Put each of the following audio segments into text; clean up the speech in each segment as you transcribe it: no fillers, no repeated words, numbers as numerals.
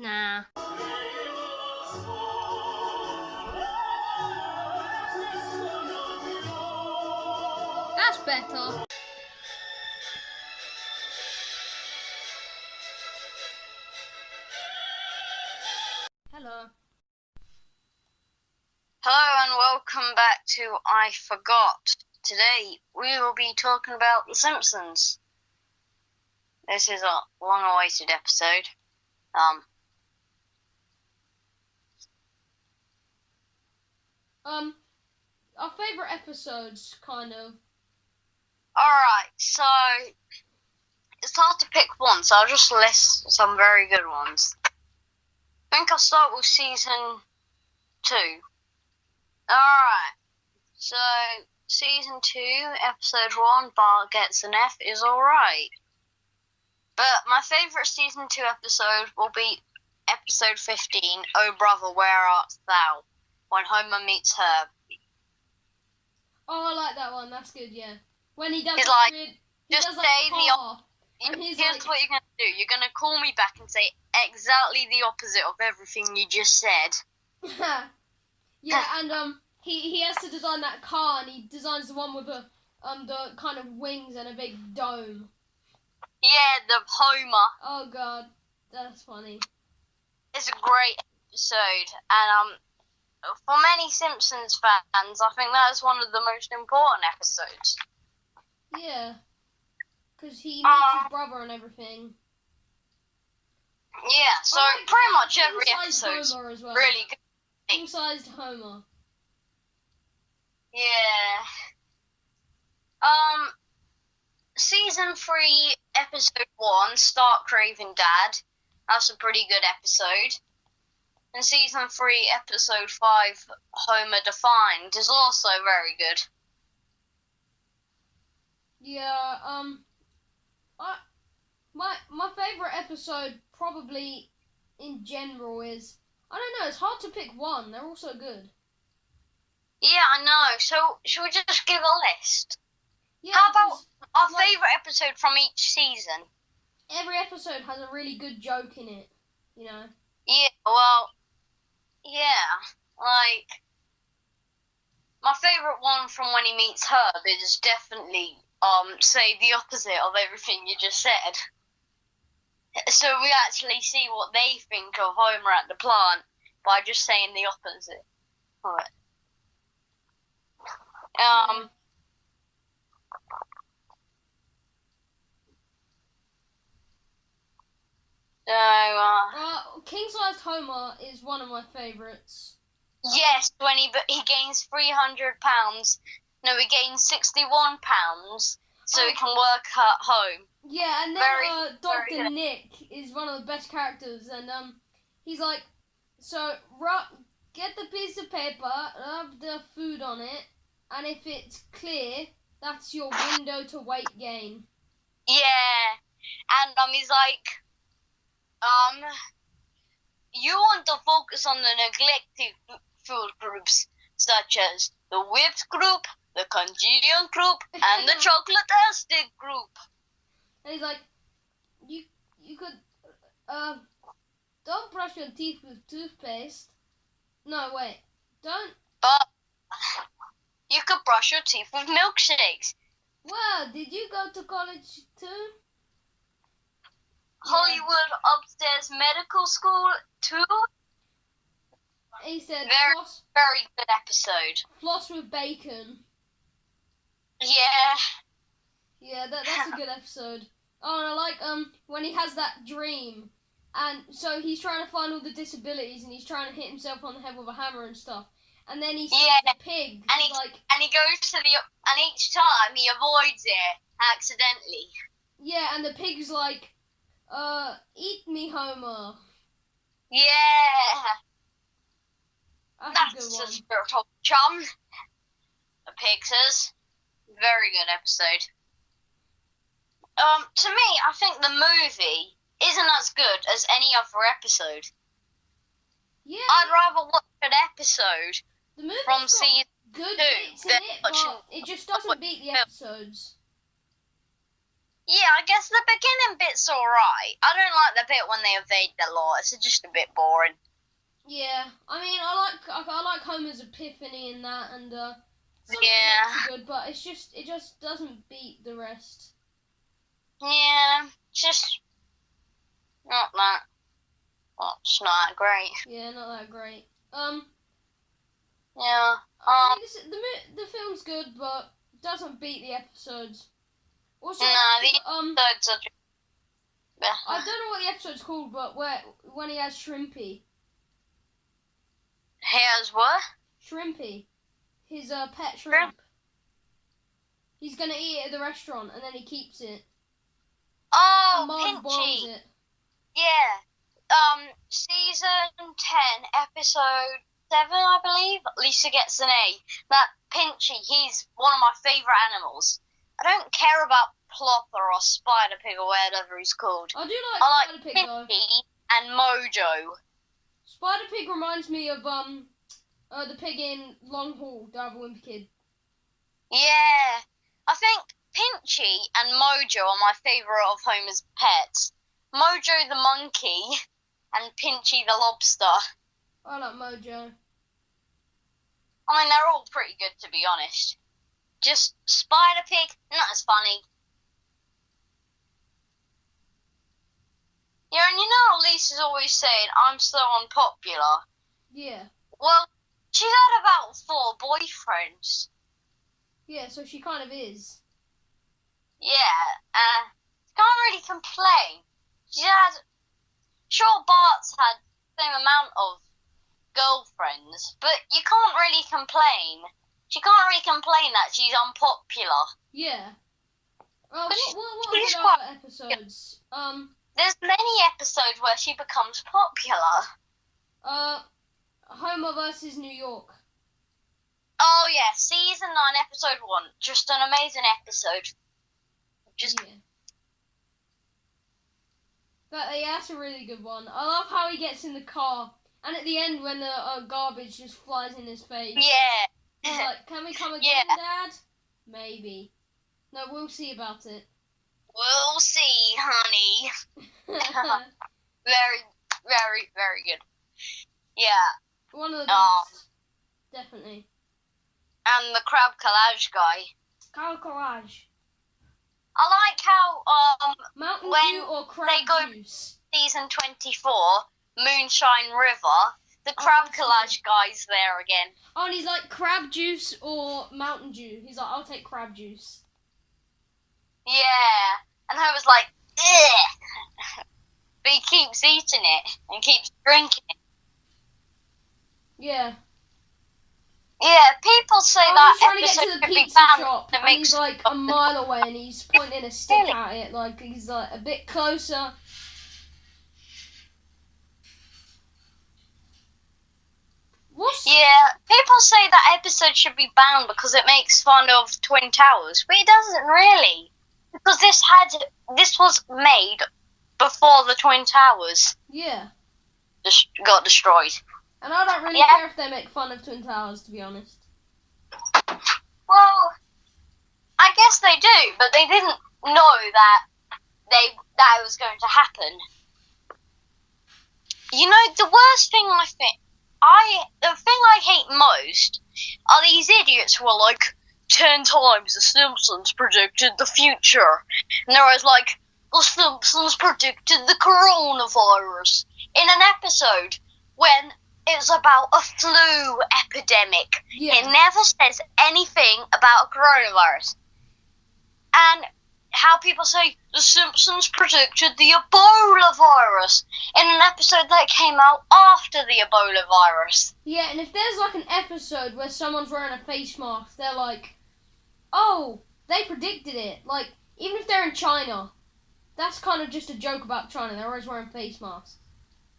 Nah. That's better. Hello. Hello and welcome back to I Forgot. Today we will be talking about The Simpsons. This is a long-awaited episode. Our favourite episodes, kind of. Alright, so it's hard to pick one, so I'll just list some very good ones. I think I'll start with season 2. Alright, so season 2, episode 1, Bart Gets an F, is alright. But my favourite season 2 episode will be episode 15, Oh Brother, Where Art Thou? When Homer meets Herb. Oh, I like that one. That's good, yeah. When he does He's that like, he just does say that the car, and he's here's like, what you're going to do. You're going to call me back and say exactly the opposite of everything you just said. yeah, and he has to design that car, and he designs the one with the kind of wings and a big dome. Yeah, the Homer. Oh god, that's funny. It's a great episode, and for many Simpsons fans, I think that is one of the most important episodes. Yeah, because he meets his brother and everything. Yeah, so like pretty much every king-sized episode's Homer as well. really good. King-sized Homer. Yeah. Season 3, episode 1, Start Craving Dad. That's a pretty good episode. And season 3, episode 5, Homer Defined, is also very good. Yeah, my favourite episode probably in general is, I don't know, it's hard to pick one. They're all so good. Yeah, I know. So, should we just give a list? Yeah, how about our like, favourite episode from each season? Every episode has a really good joke in it, you know? Yeah, well, yeah, like, my favourite one from when he meets Herb is definitely, say the opposite of everything you just said. So we actually see what they think of Homer at the plant by just saying the opposite of it. King-sized Homer is one of my favourites. Yes, when he gains 300 pounds. No, he gains 61 pounds, so he can work at home. Yeah, and then Dr. Nick is one of the best characters, and he's like, so get the piece of paper, rub the food on it, and if it's clear, that's your window to weight gain. Yeah, and he's like, you want to focus on the neglected food groups, such as the whipped group, the congealed group, and the chocolate-tastic group. And he's like, you could, don't brush your teeth with toothpaste. No, wait, don't. But you could brush your teeth with milkshakes. Well, did you go to college too? Hollywood Upstairs Medical School too. He said, very good episode. Floss with bacon. Yeah. Yeah, that's a good episode. Oh, and I like when he has that dream, and so he's trying to find all the disabilities, and he's trying to hit himself on the head with a hammer and stuff. And then he sees the pig, and he goes to and each time he avoids it accidentally. Yeah, and the pig's like, eat me, Homer. Yeah. That's a a spiritual chum. The pig says. Very good episode. To me, I think the movie isn't as good as any other episode. Yeah. I'd rather watch an episode from season good 2 bits in than it, but it just doesn't beat the episodes. Yeah, I guess the beginning bit's alright. I don't like the bit when they evade the law. It's just a bit boring. Yeah, I mean, I like Homer's epiphany in that, and some Yeah. of the are good, but it just doesn't beat the rest. Yeah, just not that. Well, it's not great. Yeah, not that great. Yeah. I mean, the film's good, but doesn't beat the episodes. Also, No, the episodes are just... I don't know what the episode's called, but when he has Shrimpy. He has what? Shrimpy. His pet shrimp. He's gonna eat it at the restaurant, and then he keeps it. Oh, and Marge boils Pinchy. it. Yeah. Season 10, episode 7, I believe. Lisa gets an A. That Pinchy, he's one of my favourite animals. I don't care about Plopper or Spider Pig or whatever he's called. I do like I Spider like Pig though. Pinchy and Mojo. Spider Pig reminds me of the pig in Long Haul, Diver Wimpy Kid. Yeah. I think Pinchy and Mojo are my favourite of Homer's pets. Mojo the monkey and Pinchy the lobster. I like Mojo. I mean, they're all pretty good, to be honest. Just Spider Pig, not as funny. Yeah, and you know Lisa's always saying, I'm so unpopular. Yeah. Well, she's had about 4 boyfriends. Yeah, so she kind of is. Yeah, can't really complain. Sure, Bart's had the same amount of girlfriends, but you can't really complain. She can't really complain that she's unpopular. Yeah. What she's are the episodes? There's many episodes where she becomes popular. Homer versus New York. Oh yeah, season 9, episode 1. Just an amazing episode. Yeah. That's a really good one. I love how he gets in the car, and at the end when the garbage just flies in his face. Yeah. He's like, can we come again, Yeah. Dad? Maybe. No, we'll see about it. We'll see, honey. Very, very, very good. Yeah. One of the best. Definitely. And the crab collage guy. Crab collage. I like how Mountain when Dew or crab they go juice? season 24, Moonshine River, the crab collage guy's there again. Oh, and he's like, crab juice or Mountain Dew. He's like, I'll take crab juice. Yeah, and I was like, ugh. But he keeps eating it and keeps drinking it. Yeah. Yeah, people say that trying to get episode to the should be pizza banned. shop, and he's like a mile away, and he's pointing a stick at it, like he's like a bit closer. Yeah, people say that episode should be banned because it makes fun of Twin Towers, but it doesn't really, because this was made before the Twin Towers. Yeah. Just got destroyed. And I don't really care if they make fun of Twin Towers, to be honest. Well, I guess they do, but they didn't know that it was going to happen. You know, the worst thing the thing I hate most are these idiots who are like, 10 times the Simpsons predicted the future. And they're always like, the Simpsons predicted the coronavirus. In an episode when it's about a flu epidemic. Yeah. It never says anything about a coronavirus. And how people say the Simpsons predicted the Ebola virus in an episode that came out after the Ebola virus. Yeah, and if there's like an episode where someone's wearing a face mask, they're like, oh, they predicted it. Like, even if they're in China, that's kind of just a joke about China. They're always wearing face masks.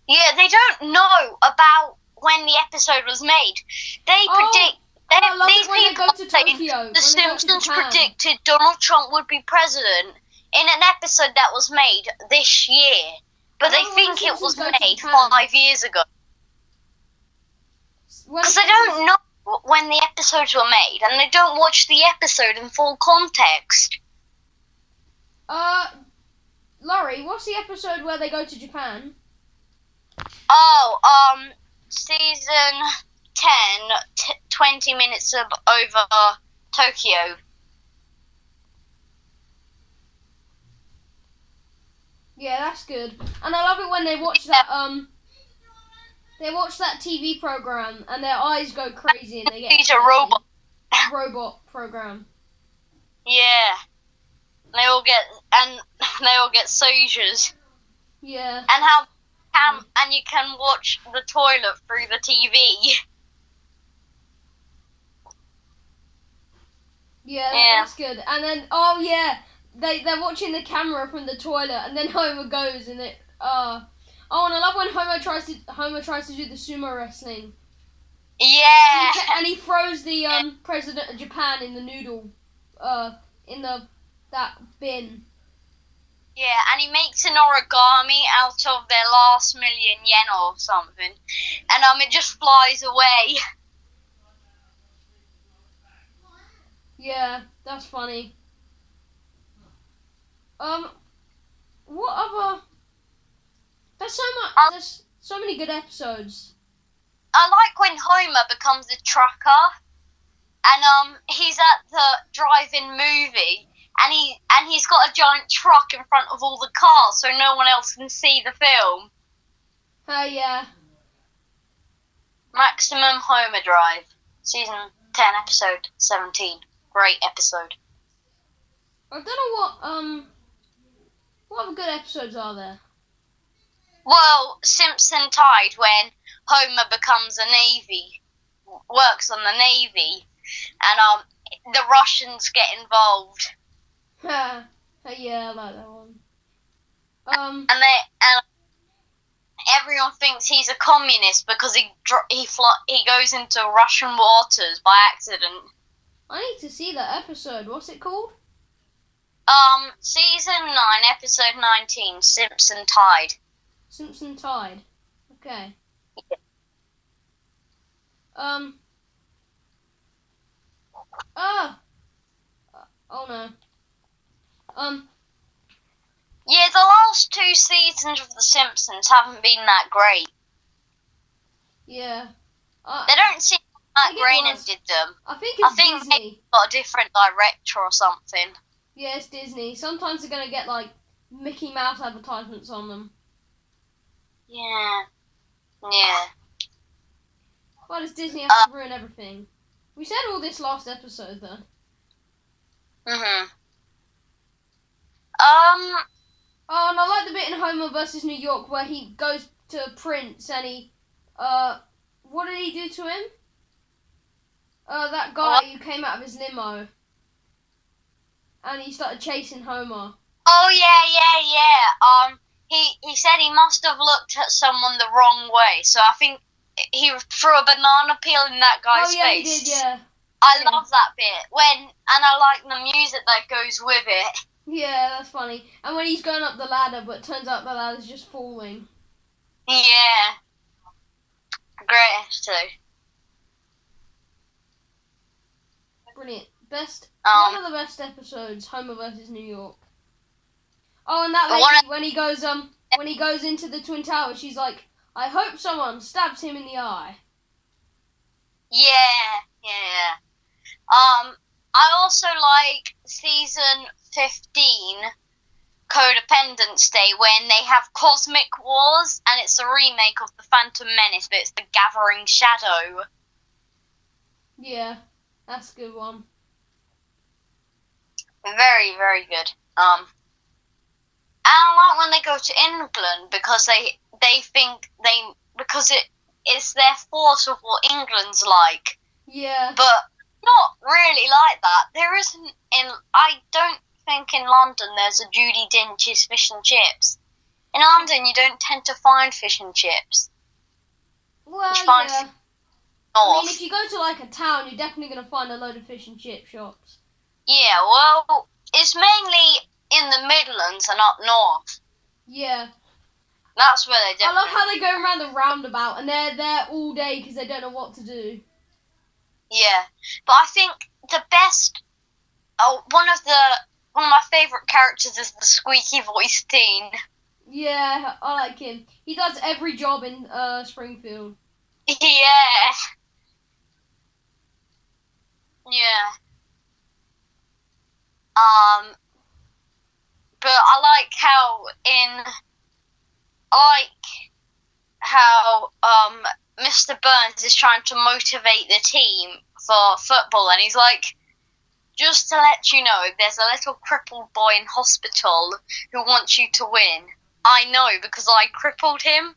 Yeah, they don't know about when the episode was made. They predict. These people go to Tokyo, the Simpsons predicted Donald Trump would be president in an episode that was made this year, but they think it was made 5 years ago. Because they don't know when the episodes were made, and they don't watch the episode in full context. Larry, what's the episode where they go to Japan? Oh, season 10, 20 minutes over Tokyo. Yeah, that's good. And I love it when they watch that TV program and their eyes go crazy and they get He's a robot. Robot program. Yeah. They all get seizures. Yeah. And you can watch the toilet through the TV. Yeah, that's good. And then they're watching the camera from the toilet, and then Homer goes and it. And I love when Homer tries to do the sumo wrestling. Yeah. And he throws the president of Japan in the noodle, in that bin. Yeah, and he makes an origami out of their last million yen or something, and it just flies away. Yeah, that's funny. What other? There's so many good episodes. I like when Homer becomes a trucker, and he's at the drive-in movie, and he's got a giant truck in front of all the cars, so no one else can see the film. Oh yeah. Maximum Homer Drive, season 10, episode 17. Great episode. I don't know what other good episodes are there? Well, Simpson Tide, when Homer becomes works on the Navy, and the Russians get involved. Yeah, I like that one. And everyone thinks he's a communist because he goes into Russian waters by accident. I need to see that episode. What's it called? Season 9, episode 19, Simpson Tide. Simpson Tide. Okay. Oh no. Yeah, the last 2 seasons of The Simpsons haven't been that great. Yeah. They don't seem like Groening did them. I think Disney. They've got a different director or something. Yeah, it's Disney. Sometimes they're gonna get like Mickey Mouse advertisements on them. Yeah. Why does Disney have to ruin everything? We said all this last episode, though. Oh, and I like the bit in Homer versus New York where he goes to Prince and he, what did he do to him? That guy who came out of his limo. And he started chasing Homer. Oh, yeah. He said he must have looked at someone the wrong way, so I think he threw a banana peel in that guy's face. Oh, yeah, he did, yeah. I love that bit. And I like the music that goes with it. Yeah, that's funny. And when he's going up the ladder, but it turns out the ladder's just falling. Yeah. Great episode. Brilliant. One of the best episodes, Homer versus New York. Oh, and that lady, when he goes into the Twin Towers, she's like, I hope someone stabs him in the eye. Yeah. I also like season 15, Codependence Day, when they have Cosmic Wars, and it's a remake of The Phantom Menace, but it's The Gathering Shadow. Yeah, that's a good one. Very, very good. And I like when they go to England because they think because it's their thought of what England's like. Yeah. But not really like that. There isn't I don't think in London there's a Judi Dench's fish and chips. In London you don't tend to find fish and chips. Well, yeah. I mean, if you go to like a town, you're definitely going to find a load of fish and chip shops. Yeah, well, it's mainly in the Midlands and up north. Yeah. That's where they definitely... I love how they go around the roundabout and they're there all day because they don't know what to do. Yeah, but I think the best... one of the one of my favourite characters is the squeaky voiced teen. Yeah, I like him. He does every job in Springfield. Yeah. Yeah. But I like how Mr. Burns is trying to motivate the team for football, and he's like, just to let you know, there's a little crippled boy in hospital who wants you to win. I know because I crippled him,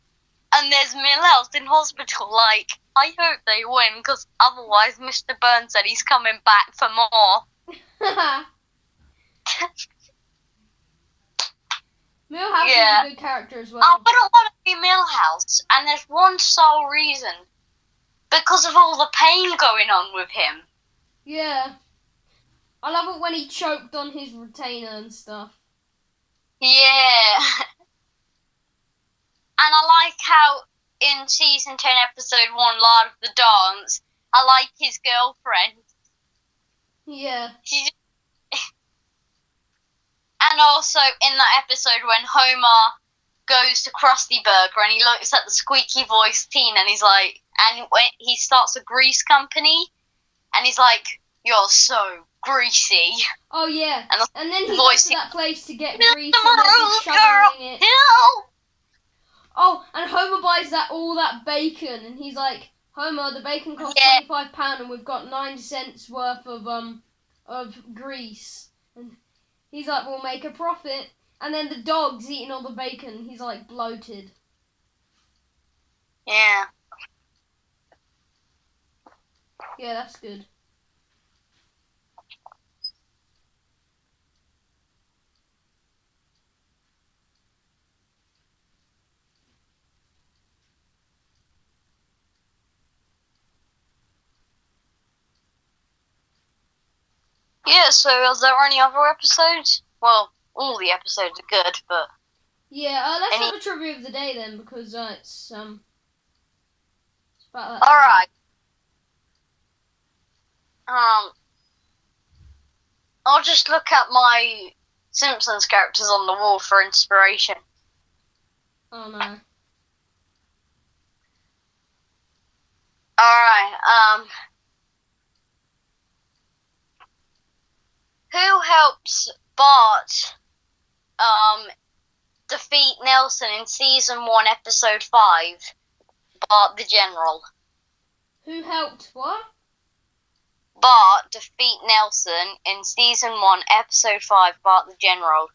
and there's Millhouse in hospital. Like, I hope they win because otherwise, Mr. Burns said he's coming back for more. Millhouse is a good character as well. I wouldn't want to be Millhouse, and there's one sole reason. Because of all the pain going on with him. Yeah. I love it when he choked on his retainer and stuff. Yeah. And I like how in season 10, episode 1, Lard of the Dance, I like his girlfriend. Yeah. And also in that episode when Homer goes to Krusty Burger and he looks at the squeaky voiced teen and he's like, and when he starts a grease company and he's like, you're so greasy. Oh yeah. And then he goes goes to that place to get grease and they're just shoveling it. Oh, and Homer buys all that bacon and he's like, Homer, the bacon costs £25 and we've got 9 cents worth of grease. And he's like, we'll make a profit. And then the dog's eating all the bacon. He's like bloated. Yeah. Yeah, that's good. Yeah, so are there any other episodes? Well, all the episodes are good, but... Yeah, let's have a trivia of the day then, because it's about that. Alright. I'll just look at my Simpsons characters on the wall for inspiration. Oh no. Alright, who helps Bart defeat Nelson in season 1, episode 5? Bart the General. Who helped what? Bart defeat Nelson in season 1, episode 5, Bart the General.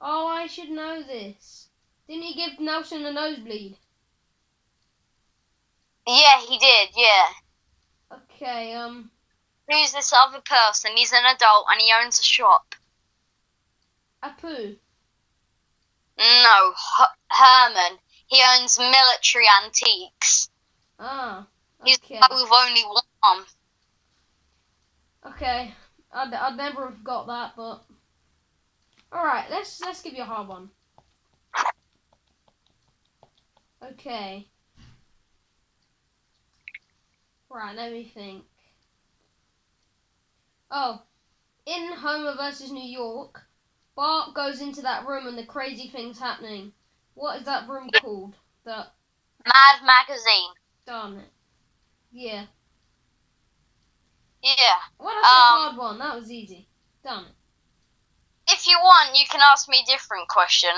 Oh, I should know this. Didn't he give Nelson a nosebleed? Yeah, he did, yeah. Okay, Who's this other person? He's an adult and he owns a shop. Apu. No, Herman. He owns military antiques. Ah, okay. He's the guy with only one arm. Okay, I'd never have got that, but... Alright, let's give you a hard one. Okay. Right, let me think. Oh, in Homer versus New York, Bart goes into that room and the crazy thing's happening. What is that room called? The Mad Magazine. Darn it. Yeah. Yeah. Well, that's a hard one. That was easy. Darn it. If you want, you can ask me a different question.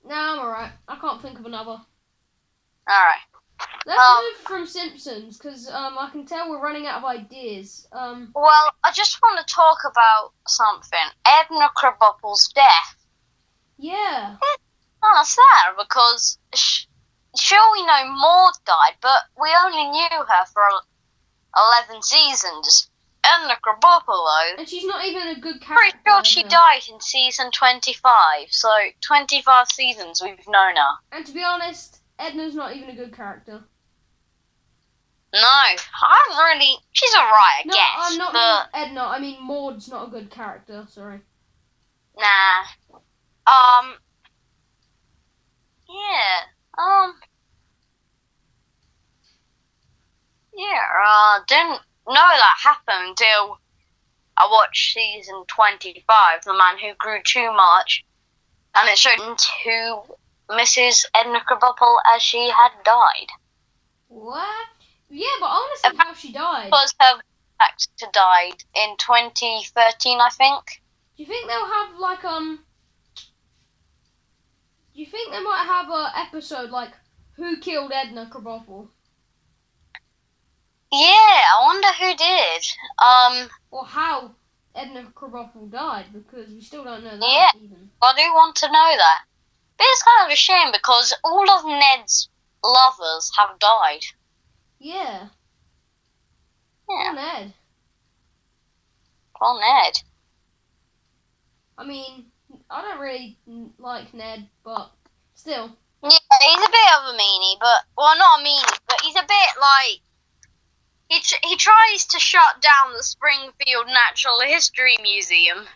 No, I'm alright. I can't think of another. Alright. Let's move from Simpsons, because I can tell we're running out of ideas. Well, I just want to talk about something. Edna Krabappel's death. Yeah. It's kind of sad, because sure we know Maud died, but we only knew her for 11 seasons. Edna Krabappel, though. And she's not even a good character. Pretty sure she died in season 25, so 25 seasons we've known her. And to be honest, Edna's not even a good character. No, I'm really... She's alright, I guess. No, I'm not mean Edna. I mean Maud's not a good character. Sorry. Nah. Yeah. Yeah. Didn't know that happened until I watched season 25, The Man Who Grew Too Much, and it showed who Mrs. Edna Krabappel as she had died. What? Yeah, but I want to see how she died. Because her actor died in 2013, I think. Do you think they'll have like Do you think they might have a episode like Who Killed Edna Krabappel? Yeah, I wonder who did. Or how Edna Krabappel died, because we still don't know that. Yeah, even. I do want to know that. But it's kind of a shame because all of Ned's lovers have died. Yeah. Yeah. Poor Ned. Poor Ned. I mean, I don't really like Ned, but still. Yeah, he's a bit of a meanie, well, not a meanie, but he's a bit like, he tries to shut down the Springfield Natural History Museum.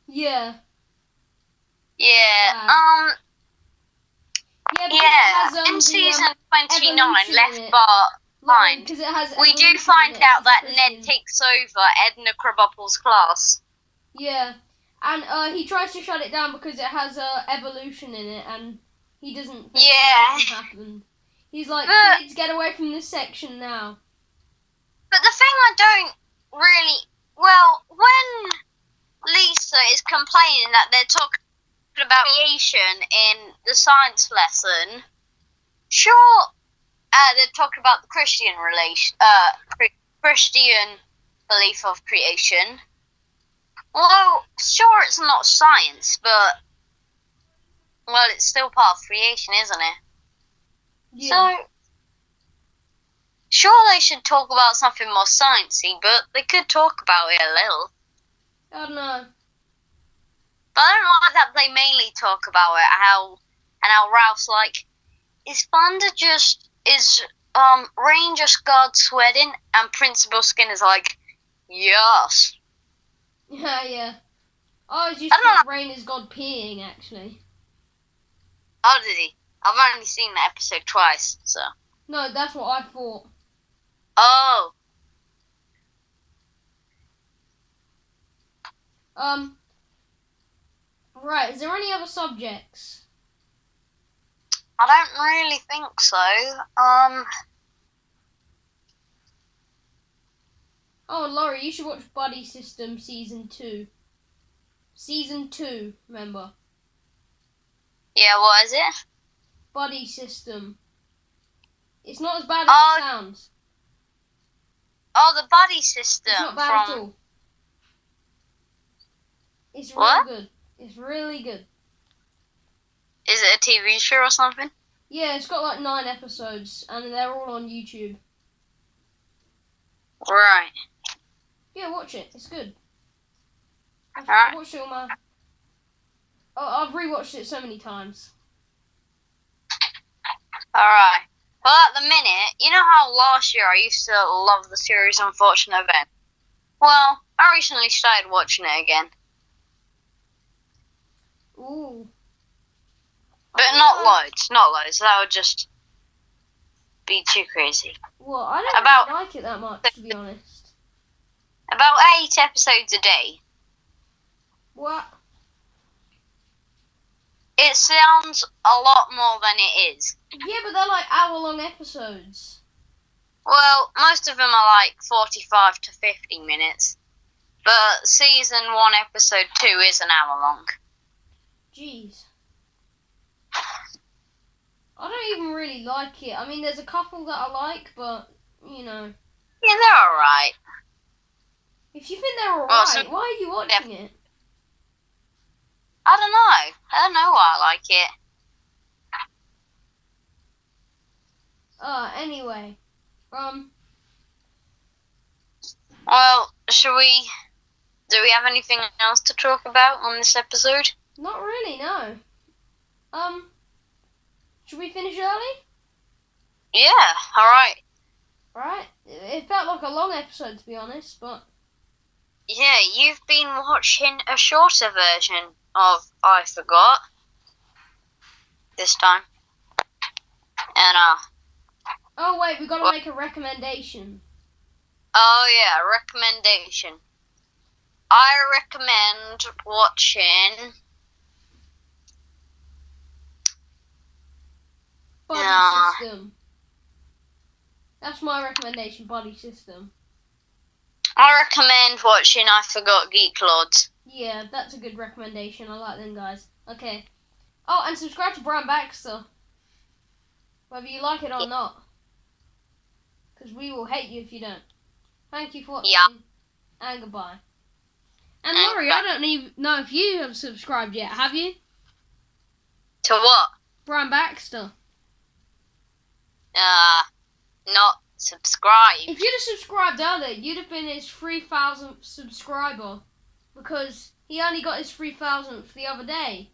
Yeah. Yeah, in season 29, Left Behind, because it has we do find out that Ned takes over Edna Krabappel's class. Yeah, and he tries to shut it down because it has evolution in it, and he doesn't think that happen. He's like, kids, get away from this section now. But the thing I don't really... Well, when Lisa is complaining that they're talking about creation in the science lesson, sure, they're talking about the Christian belief of creation. Well, sure, it's not science, but, well, it's still part of creation, isn't it? Yeah. So, sure, they should talk about something more sciencey, but they could talk about it a little. I don't know. But I don't like that they mainly talk about it, how Ralph's like, is Rain just God sweating? And Principal Skinner's like, yes. Yeah. I just thought Rain is God peeing, actually. Oh, did he? I've only seen that episode twice, so. No, that's what I thought. Oh. Right, is there any other subjects? I don't really think so. Oh, Laurie, you should watch Buddy System Season 2. Season 2, remember. Yeah, what is it? Buddy System. It's not as bad as it sounds. Oh, the Buddy System. It's not bad at all. It's really good. It's really good. Is it a TV show or something? Yeah, it's got like 9 episodes, and they're all on YouTube. Right. Yeah, watch it. It's good. I've watched it on I've rewatched it so many times. Alright. Well, at the minute, you know how last year I used to love the series Unfortunate Event? Well, I recently started watching it again. Ooh. But not loads. That would just be too crazy. Well, I don't really like it that much, to be honest. About 8 episodes a day. What? It sounds a lot more than it is. Yeah, but they're like hour-long episodes. Well, most of them are like 45 to 50 minutes. But season 1, episode 2 is an hour long. Jeez. I don't even really like it. I mean, there's a couple that I like, but, you know. Yeah, they're alright. If you think they're alright, why are you watching it? I don't know. I don't know why I like it. Anyway. Well, do we have anything else to talk about on this episode? Not really, no. Should we finish early? Yeah, alright. Right? It felt like a long episode, to be honest, but... Yeah, you've been watching a shorter version of I Forgot this time. And, Oh, wait, we gotta make a recommendation. Oh, yeah, recommendation. I recommend watching. Body System. That's my recommendation, Body System. I recommend watching I Forgot Geek Lords. Yeah, that's a good recommendation. I like them guys. Okay. Oh, and subscribe to Brian Baxter. Whether you like it or not. Because we will hate you if you don't. Thank you for watching. Yeah. And goodbye. And Laurie, I don't even know if you have subscribed yet. Have you? To what? Brian Baxter. Not subscribed. If you'd have subscribed earlier, you'd have been his 3,000th subscriber. Because he only got his 3,000th the other day.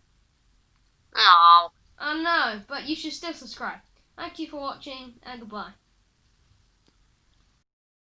Oh. I know, but you should still subscribe. Thank you for watching, and goodbye.